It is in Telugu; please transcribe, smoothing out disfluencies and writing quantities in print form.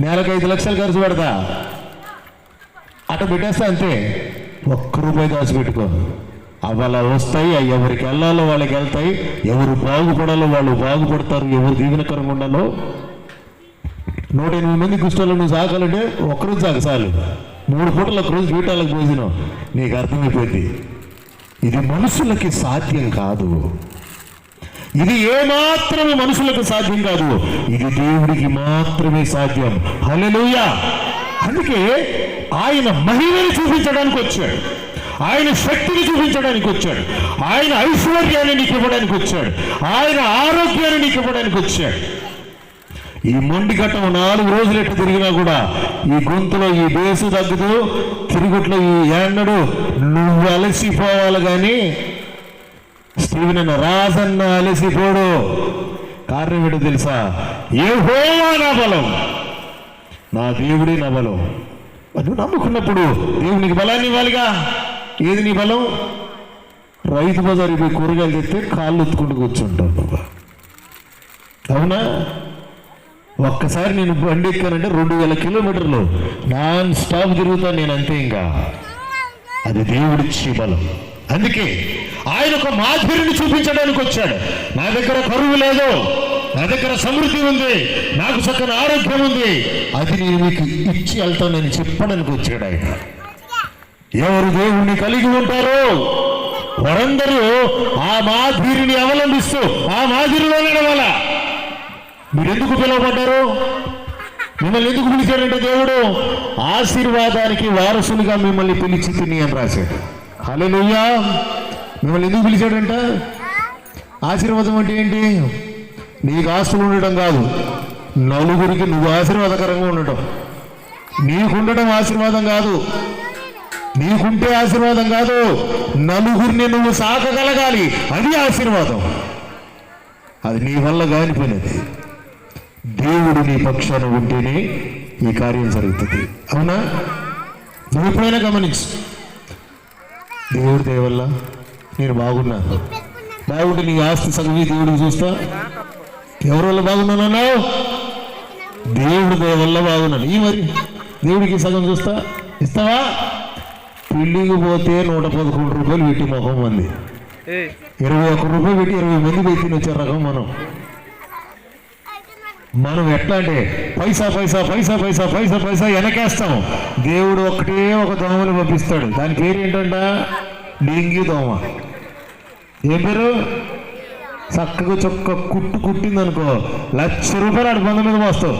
నెలకు 5 లక్షలు ఖర్చు పెడతా, అట్ట పెట్టేస్తా అంతే. ₹1 దాచిపెట్టుకో. అవి అలా వస్తాయి, అవి ఎవరికి వెళ్ళాలో వాళ్ళకి వెళ్తాయి, ఎవరు బాగుపడాలో వాళ్ళు బాగుపడతారు, ఎవరు దీవెనకరంగా ఉండాలో. 108 మంది కుష్ఠాలు నువ్వు సాకాలంటే ఒక్కరోజు సాగు చాలు. 3 పూటలు ఒకరోజు వీటాలకు భోజనం. నీకు అర్థమైపోయింది, ఇది మనుషులకి సాధ్యం కాదు. ఇది ఏమాత్రమే మనుషులకు సాధ్యం కాదు, ఇది దేవుడికి మాత్రమే సాధ్యం. హల్లెలూయా. అందుకే ఆయన మహిమను చూపించడానికి వచ్చాడు, ఆయన శక్తిని చూపించడానికి వచ్చాడు, ఆయన ఐశ్వర్యాన్ని నీకు ఇవ్వడానికి వచ్చాడు, ఆయన ఆరోగ్యాన్ని నీకు ఇవ్వడానికి వచ్చాడు. ఈ మొండి ఘట్టం 4 రోజులు ఎట్టు తిరిగినా కూడా ఈ గొంతులో ఈ బేసు తగ్గుతూ, తిరుగుట్లో ఈ ఏన్నడు నువ్వు అలసిపోవాలి. కానీ స్టీవెన్ అన్న, రాజన్న అలసిపోడు. కారణం ఏంటో తెలుసా? యెహోవా నా బలం, నా దేవుడే నా బలం. నువ్వు నమ్ముకున్నప్పుడు దేవునికి బలాన్ని ఇవ్వాలిగా. ఏది నీ బలం? రైతు బజారు పోయి కూరగాయలు తెస్తే కాళ్ళు ఎత్తుకుంటూ కూర్చుంటావు బాబా, అవునా? ఒక్కసారి నేను బండి ఎక్కానంటే 2000 కిలోమీటర్లు నాన్ స్టాప్ తిరుగుతాను నేను, అంతే. ఇంకా అది దేవుడిచ్చే బలం. అందుకే ఆయన ఒక మాదిరిని చూపించడానికి వచ్చాడు. నా దగ్గర కరువు లేదు, నా దగ్గర సమృద్ధి ఉంది, నాకు చక్కని ఆరోగ్యం ఉంది, అది నేను మీకు ఇచ్చి వెళ్తానని చెప్పడానికి వచ్చాడు ఆయన. ఎవరు దేవుణ్ణి కలిగి ఉంటారో వారందరూ ఆ మాదిరిని అవలంబిస్తూ ఆ మాదిరిలో నడవాలా. మీరు ఎందుకు పిలువబడ్డారు? మిమ్మల్ని ఎందుకు పిలిచాడంటే దేవుడు ఆశీర్వాదానికి వారసులుగా మిమ్మల్ని పిలిచి తిని అని రాశాడు. హల్లెలూయా. మిమ్మల్ని ఎందుకు పిలిచాడంట? ఆశీర్వాదం అంటే ఏంటి? నీకు ఆస్తులు ఉండటం కాదు, నలుగురికి నువ్వు ఆశీర్వాదకరంగా ఉండటం. నీకుండటం ఆశీర్వాదం కాదు, నీకుంటే ఆశీర్వాదం కాదు, నలుగురిని నువ్వు సాకగలగాలి, అది ఆశీర్వాదం. అది నీ వల్ల కానిపోయినది. దేవుడు నీ పక్షాన ఉంటేనే ఈ కార్యం జరుగుతుంది, అవునా? నువ్వు ఎప్పుడైనా గమనించు, దేవుడి దయ వల్ల నేను బాగున్నాను. బాగుంటే నీ ఆస్తి సగవి దేవుడికి చూస్తా. ఎవరి వల్ల బాగున్నానన్నావు? దేవుడి దయ వల్ల బాగున్నాను. ఈ మరి దేవుడికి సగం చూస్తా, ఇస్తావా? పెళ్ళికి పోతే 111 రూపాయలు పెట్టి మొహం మంది, 21 రూపాయలు పెట్టి 20 మంది పెట్టి వచ్చే రకం మనం ఎట్లా అంటే పైసా పైసా పైసా పైసా పైసా పైసా వెనకేస్తాం. దేవుడు ఒకటే ఒక దోమని పంపిస్తాడు, దాని పేరు ఏంటంట? డెంగ్యూ దోమ. ఏం పేరు? చక్కగా చొక్క కుట్టిందనుకో, ₹1,00,000 ఆడి బంధం మీద మోస్తావు.